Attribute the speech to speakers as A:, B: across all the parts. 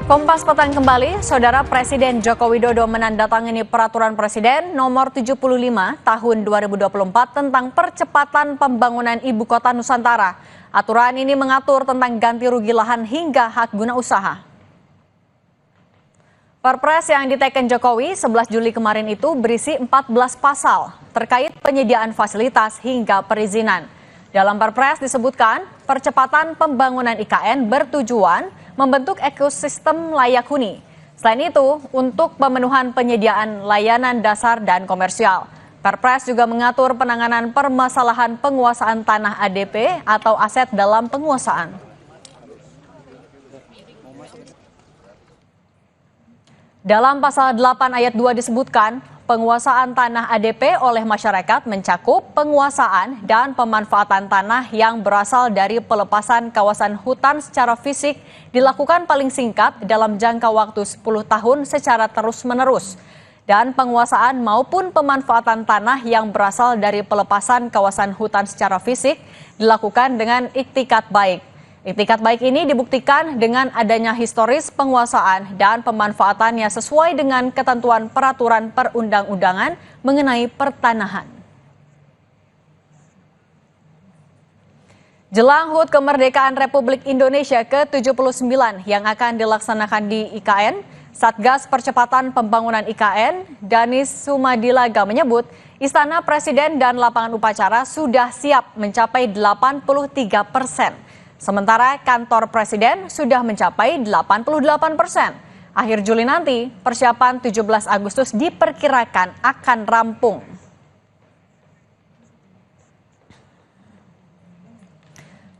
A: Kompas Petang kembali, Saudara Presiden Joko Widodo menandatangani Peraturan Presiden Nomor 75 Tahun 2024 tentang percepatan pembangunan Ibu Kota Nusantara. Aturan ini mengatur tentang ganti rugi lahan hingga hak guna usaha. Perpres yang diteken Jokowi 11 Juli kemarin itu berisi 14 pasal terkait penyediaan fasilitas hingga perizinan. Dalam Perpres disebutkan percepatan pembangunan IKN bertujuan membentuk ekosistem layak huni. Selain itu, untuk pemenuhan penyediaan layanan dasar dan komersial. Perpres juga mengatur penanganan permasalahan penguasaan tanah ADP atau aset dalam penguasaan. Dalam pasal 8 ayat 2 disebutkan, penguasaan tanah ADP oleh masyarakat mencakup penguasaan dan pemanfaatan tanah yang berasal dari pelepasan kawasan hutan secara fisik dilakukan paling singkat dalam jangka waktu 10 tahun secara terus-menerus. Dan penguasaan maupun pemanfaatan tanah yang berasal dari pelepasan kawasan hutan secara fisik dilakukan dengan iktikat baik. Iktikat baik ini dibuktikan dengan adanya historis penguasaan dan pemanfaatannya sesuai dengan ketentuan peraturan perundang-undangan mengenai pertanahan. Jelang HUT Kemerdekaan Republik Indonesia ke-79 yang akan dilaksanakan di IKN, Satgas Percepatan Pembangunan IKN, Danis Sumadilaga menyebut Istana Presiden dan lapangan upacara sudah siap mencapai 83%. Sementara kantor Presiden sudah mencapai 88%. Akhir Juli nanti, persiapan 17 Agustus diperkirakan akan rampung.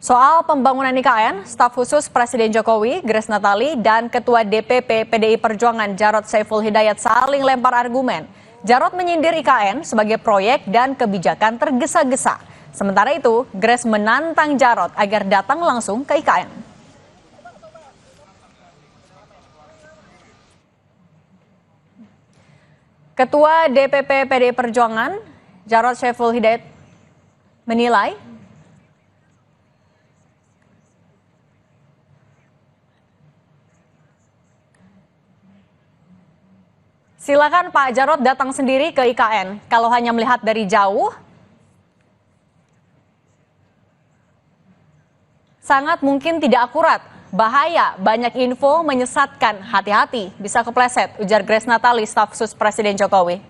A: Soal pembangunan IKN, staf khusus Presiden Jokowi, Grace Natali, dan Ketua DPP PDI Perjuangan Jarod Saiful Hidayat saling lempar argumen. Jarod menyindir IKN sebagai proyek dan kebijakan tergesa-gesa. Sementara itu, Grace menantang Jarod agar datang langsung ke IKN. Ketua DPP PDI Perjuangan, Jarod Saiful Hidayat, menilai silakan Pak Jarod datang sendiri ke IKN. Kalau hanya melihat dari jauh, sangat mungkin tidak akurat, bahaya, banyak info menyesatkan, hati-hati, bisa kepleset, ujar Grace Natali, staf khusus Presiden Jokowi.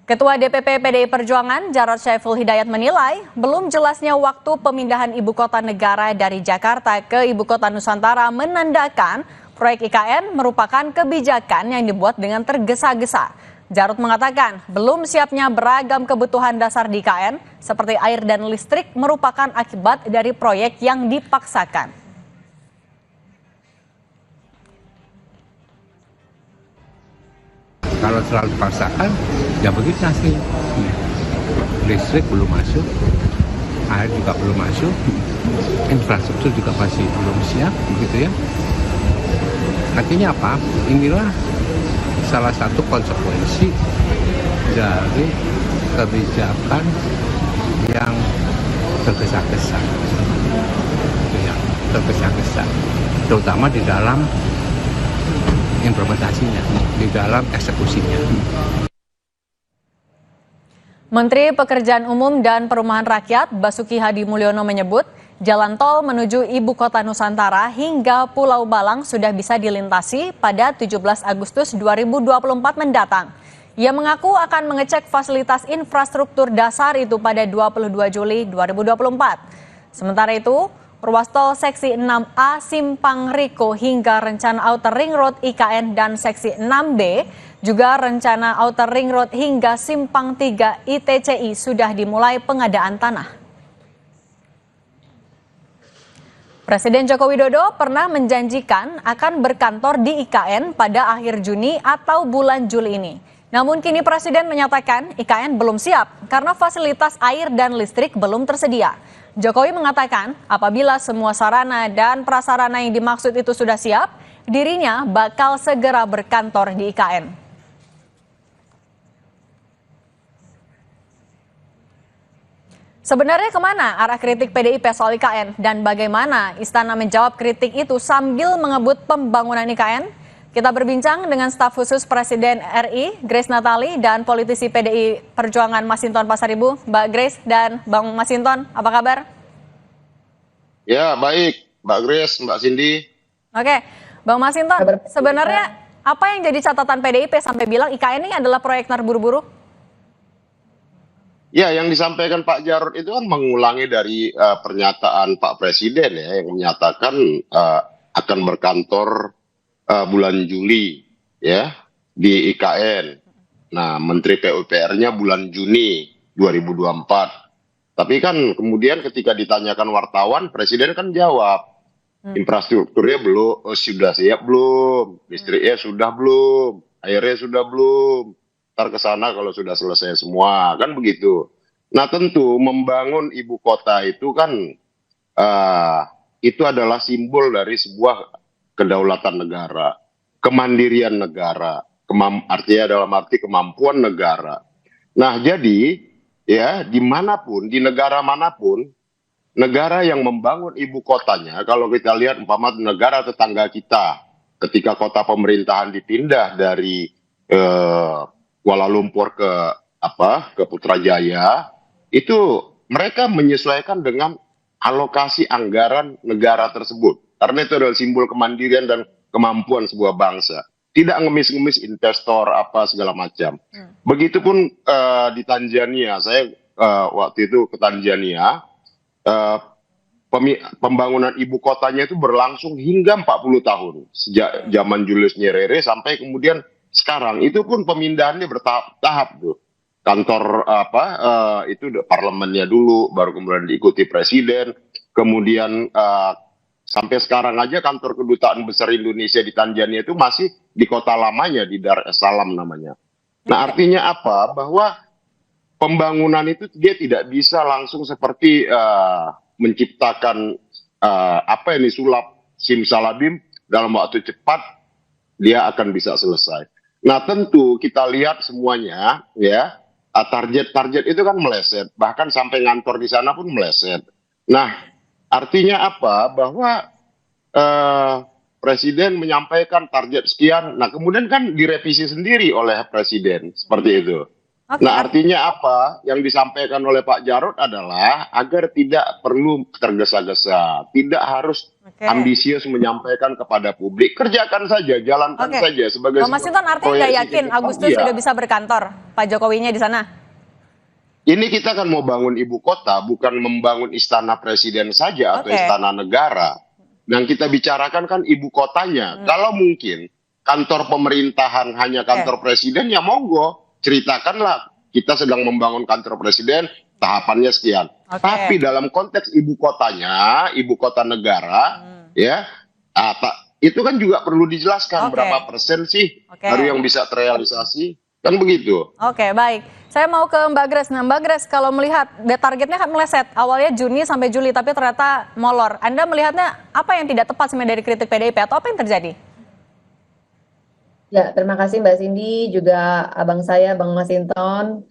A: Ketua DPP PDI Perjuangan, Jarod Saiful Hidayat menilai, belum jelasnya waktu pemindahan ibu kota negara dari Jakarta ke ibu kota Nusantara menandakan proyek IKN merupakan kebijakan yang dibuat dengan tergesa-gesa. Jarod mengatakan belum siapnya beragam kebutuhan dasar di IKN seperti air dan listrik merupakan akibat dari proyek yang dipaksakan.
B: Kalau selalu dipaksakan, ya begitu hasilnya. Listrik belum masuk, air juga belum masuk, infrastruktur juga masih belum siap, begitu ya. Artinya apa? Inilah salah satu konsekuensi dari kebijakan yang tergesa-gesa, terutama di dalam implementasinya, di dalam eksekusinya.
A: Menteri Pekerjaan Umum dan Perumahan Rakyat Basuki Hadi Mulyono menyebut jalan tol menuju Ibu Kota Nusantara hingga Pulau Balang sudah bisa dilintasi pada 17 Agustus 2024 mendatang. Ia mengaku akan mengecek fasilitas infrastruktur dasar itu pada 22 Juli 2024. Sementara itu, ruas tol seksi 6A Simpang Riko hingga rencana Outer Ring Road IKN dan seksi 6B juga rencana Outer Ring Road hingga Simpang 3 ITCI sudah dimulai pengadaan tanah. Presiden Joko Widodo pernah menjanjikan akan berkantor di IKN pada akhir Juni atau bulan Juli ini. Namun kini Presiden menyatakan IKN belum siap karena fasilitas air dan listrik belum tersedia. Jokowi mengatakan apabila semua sarana dan prasarana yang dimaksud itu sudah siap, dirinya bakal segera berkantor di IKN. Sebenarnya kemana arah kritik PDIP soal IKN dan bagaimana Istana menjawab kritik itu sambil mengebut pembangunan IKN? Kita berbincang dengan staf khusus Presiden RI, Grace Natali, dan politisi PDI Perjuangan Masinton Pasaribu, Mbak Grace dan Bang Masinton. Apa kabar?
C: Ya, baik. Mbak Grace, Mbak Cindy.
A: Oke, Bang Masinton, sebenarnya apa yang jadi catatan PDIP sampai bilang IKN ini adalah proyek terburu-buru?
C: Ya, yang disampaikan Pak Jarod itu kan mengulangi dari pernyataan Pak Presiden ya, yang menyatakan akan berkantor bulan Juli ya di IKN. Nah, Menteri PUPR-nya bulan Juni 2024. Tapi kan kemudian ketika ditanyakan wartawan, Presiden kan jawab, infrastrukturnya belum, sudah siap belum, listriknya sudah belum, airnya sudah belum, ntar ke sana kalau sudah selesai semua, kan begitu. Nah tentu membangun ibu kota itu kan itu adalah simbol dari sebuah kedaulatan negara, kemandirian negara, artinya dalam arti kemampuan negara. Nah jadi ya dimanapun, di negara manapun, negara yang membangun ibu kotanya, kalau kita lihat umpama negara tetangga kita, ketika kota pemerintahan dipindah dari Kuala Lumpur ke Putrajaya, itu mereka menyesuaikan dengan alokasi anggaran negara tersebut. Karena itu adalah simbol kemandirian dan kemampuan sebuah bangsa. Tidak ngemis-ngemis investor apa segala macam. Begitupun di Tanzania, saya waktu itu ke Tanzania, pembangunan ibu kotanya itu berlangsung hingga 40 tahun. Sejak zaman Julius Nyerere sampai kemudian sekarang. Itu pun pemindahannya bertahap tuh. Kantor itu parlemennya dulu, baru kemudian diikuti presiden. Kemudian sampai sekarang aja kantor kedutaan besar Indonesia di Tanzania itu masih di kota lamanya, di Dar es Salaam namanya. Nah artinya apa? Bahwa pembangunan itu dia tidak bisa langsung seperti menciptakan sulap simsalabim dalam waktu cepat dia akan bisa selesai. Nah tentu kita lihat semuanya ya, target-target itu kan meleset, bahkan sampai ngantor di sana pun meleset. Nah artinya apa? Bahwa Presiden menyampaikan target sekian, nah kemudian kan direvisi sendiri oleh Presiden seperti itu.
A: Okay.
C: Nah artinya apa? Yang disampaikan oleh Pak Jarod adalah agar tidak perlu tergesa-gesa, tidak harus ambisius menyampaikan kepada publik, kerjakan saja, jalankan saja sebagai.
A: Mas Masinton, artinya nggak yakin Agustus sudah bisa berkantor Pak Jokowinya di sana?
C: Ini kita kan mau bangun ibu kota, bukan membangun istana presiden saja atau istana negara. Yang kita bicarakan kan ibu kotanya. Kalau mungkin kantor pemerintahan hanya kantor presiden, ya monggo, ceritakanlah kita sedang membangun kantor presiden, tahapannya sekian. Tapi dalam konteks ibu kotanya, ibu kota negara, ya, itu kan juga perlu dijelaskan berapa persen sih baru yang bisa terrealisasi. Kan begitu.
A: Oke, baik. Saya mau ke Mbak Grace. Nah, Mbak Grace, kalau melihat targetnya kan meleset. Awalnya Juni sampai Juli, tapi ternyata molor. Anda melihatnya apa yang tidak tepat sebenarnya dari kritik PDIP atau apa yang terjadi?
D: Ya, terima kasih Mbak Cindy, juga abang saya, Bang Masinton.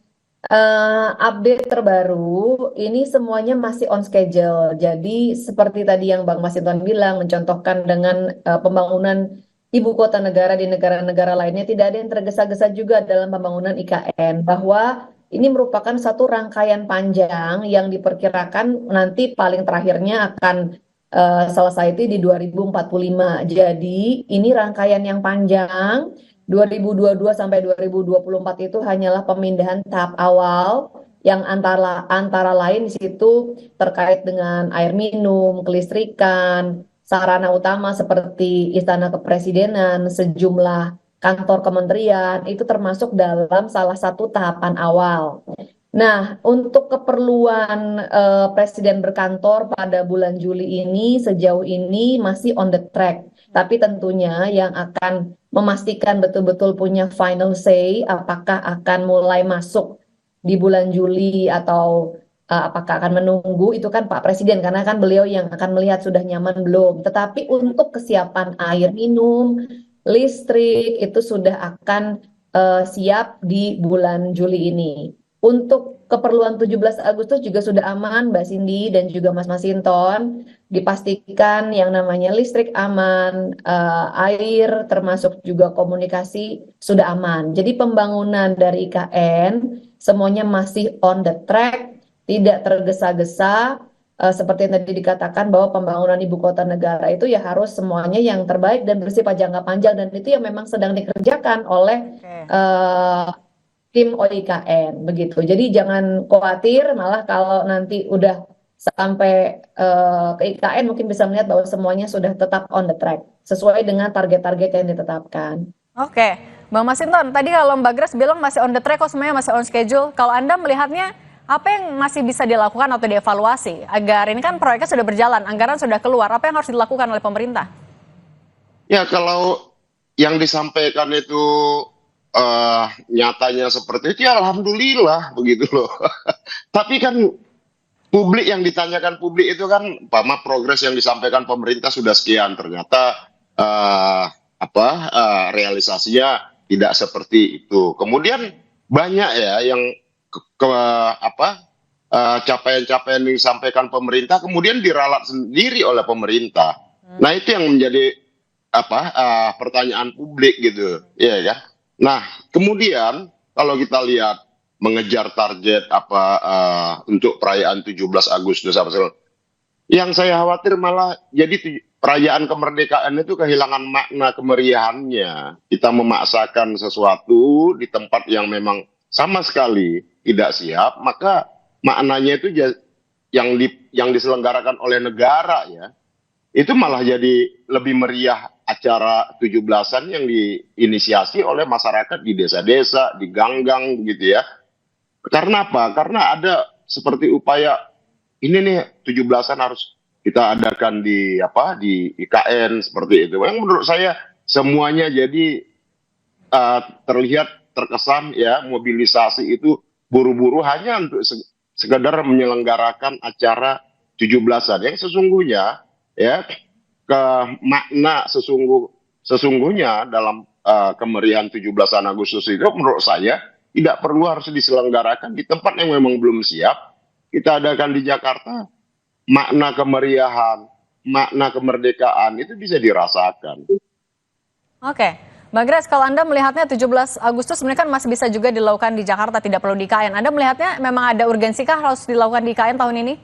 D: Update terbaru, ini semuanya masih on schedule. Jadi seperti tadi yang Bang Masinton bilang, mencontohkan dengan pembangunan ibu kota negara di negara-negara lainnya, tidak ada yang tergesa-gesa juga dalam pembangunan IKN, bahwa ini merupakan satu rangkaian panjang yang diperkirakan nanti paling terakhirnya akan selesai itu di 2045. Jadi ini rangkaian yang panjang. 2022 sampai 2024 itu hanyalah pemindahan tahap awal yang antara lain di situ terkait dengan air minum, kelistrikan, sarana utama seperti istana kepresidenan, sejumlah kantor kementerian, itu termasuk dalam salah satu tahapan awal. Nah, untuk keperluan Presiden berkantor pada bulan Juli ini, sejauh ini masih on the track. Tapi tentunya yang akan memastikan betul-betul punya final say, apakah akan mulai masuk di bulan Juli atau apakah akan menunggu, itu kan Pak Presiden, karena kan beliau yang akan melihat sudah nyaman belum. Tetapi untuk kesiapan air minum, listrik, itu sudah akan siap di bulan Juli ini. Untuk keperluan 17 Agustus juga sudah aman, Mbak Cindy dan juga Mas Masinton. Dipastikan yang namanya listrik aman, air termasuk juga komunikasi sudah aman. Jadi pembangunan dari IKN semuanya masih on the track, tidak tergesa-gesa. Seperti yang tadi dikatakan bahwa pembangunan ibu kota negara itu ya harus semuanya yang terbaik dan bersifat jangka panjang, dan itu yang memang sedang dikerjakan oleh tim OIKN begitu. Jadi jangan khawatir, malah kalau nanti udah sampai ke IKN mungkin bisa melihat bahwa semuanya sudah tetap on the track sesuai dengan target-target yang ditetapkan.
A: Oke, Bang Masinton, tadi kalau Mbak Grace bilang masih on the track, kok semuanya masih on schedule. Kalau Anda melihatnya apa yang masih bisa dilakukan atau dievaluasi agar ini kan proyeknya sudah berjalan, anggaran sudah keluar, apa yang harus dilakukan oleh pemerintah?
C: Ya, kalau yang disampaikan itu nyatanya seperti itu, ya alhamdulillah begitu loh. Tapi kan publik, yang ditanyakan publik itu kan, umpama progres yang disampaikan pemerintah sudah sekian, ternyata realisasinya tidak seperti itu. Kemudian banyak ya yang capaian-capaian yang disampaikan pemerintah kemudian diralat sendiri oleh pemerintah. Nah, itu yang menjadi pertanyaan publik gitu, ya kan? Nah, kemudian kalau kita lihat mengejar target untuk perayaan 17 Agustus yang saya khawatir malah jadi perayaan kemerdekaan itu kehilangan makna kemeriahannya. Kita memaksakan sesuatu di tempat yang memang sama sekali tidak siap, maka maknanya itu yang diselenggarakan oleh negara ya, itu malah jadi lebih meriah acara 17-an yang diinisiasi oleh masyarakat di desa-desa, di gang-gang begitu ya. Karena apa? Karena ada seperti upaya ini nih 17-an harus kita adakan di IKN seperti itu. Yang menurut saya semuanya jadi terlihat terkesan ya mobilisasi itu buru-buru hanya untuk sekedar menyelenggarakan acara 17-an yang sesungguhnya ya makna sesungguhnya dalam kemeriahan 17-an Agustus itu menurut saya tidak perlu harus diselenggarakan di tempat yang memang belum siap. Kita adakan di Jakarta, makna kemeriahan, makna kemerdekaan itu bisa dirasakan.
A: Oke. Mbak Grace, kalau Anda melihatnya 17 Agustus sebenarnya kan masih bisa juga dilakukan di Jakarta, tidak perlu di IKN. Anda melihatnya memang ada urgensikah harus dilakukan di IKN tahun ini?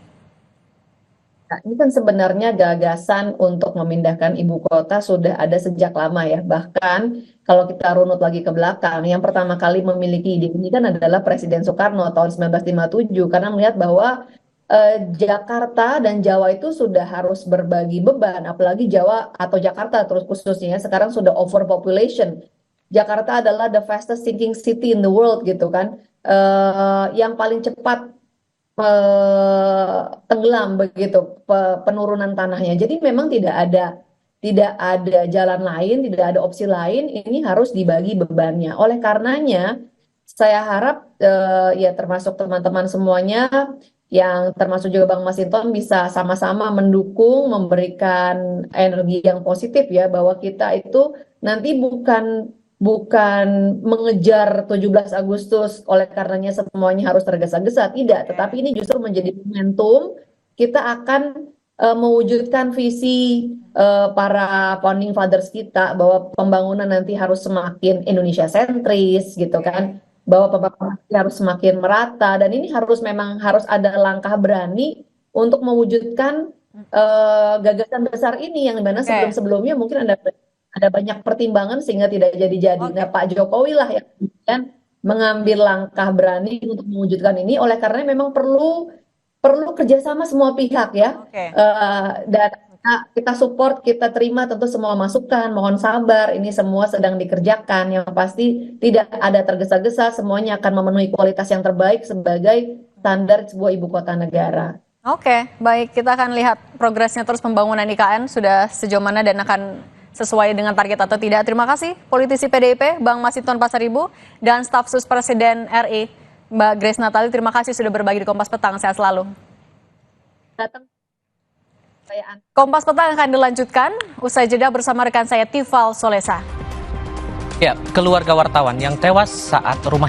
D: Nah, ini kan sebenarnya gagasan untuk memindahkan ibu kota sudah ada sejak lama ya. Bahkan kalau kita runut lagi ke belakang, yang pertama kali memiliki ide ini kan adalah Presiden Soekarno tahun 1957, karena melihat bahwa Jakarta dan Jawa itu sudah harus berbagi beban, apalagi Jawa atau Jakarta terus khususnya sekarang sudah overpopulation. Jakarta adalah the fastest sinking city in the world gitu kan, yang paling cepat tenggelam begitu penurunan tanahnya. Jadi memang tidak ada jalan lain, tidak ada opsi lain, ini harus dibagi bebannya. Oleh karenanya saya harap ya termasuk teman-teman semuanya, yang termasuk juga Bang Masinton, bisa sama-sama mendukung, memberikan energi yang positif ya, bahwa kita itu nanti bukan mengejar 17 Agustus oleh karenanya semuanya harus tergesa-gesa, tidak, tetapi ini justru menjadi momentum kita akan mewujudkan visi para founding fathers kita, bahwa pembangunan nanti harus semakin Indonesia sentris gitu kan, bahwa pembangunan harus semakin merata, dan ini memang harus ada langkah berani untuk mewujudkan gagasan besar ini, yang dimana sebelum-sebelumnya mungkin ada banyak pertimbangan sehingga tidak jadi. Nah, Pak Jokowi lah yang kemudian mengambil langkah berani untuk mewujudkan ini, oleh karena memang perlu kerjasama semua pihak ya. Dan kita support, kita terima tentu semua masukan, mohon sabar, ini semua sedang dikerjakan, yang pasti tidak ada tergesa-gesa, semuanya akan memenuhi kualitas yang terbaik sebagai standar sebuah ibu kota negara.
A: Oke, baik, kita akan lihat progresnya terus pembangunan IKN sudah sejauh mana dan akan sesuai dengan target atau tidak. Terima kasih politisi PDIP Bang Masinton Pasaribu dan staf sus Presiden RI Mbak Grace Natali, terima kasih sudah berbagi di Kompas Petang, sehat selalu. Kompas Petang akan dilanjutkan usai jeda bersama rekan saya Tifal Solesa.
E: Ya, keluarga wartawan yang tewas saat rumahnya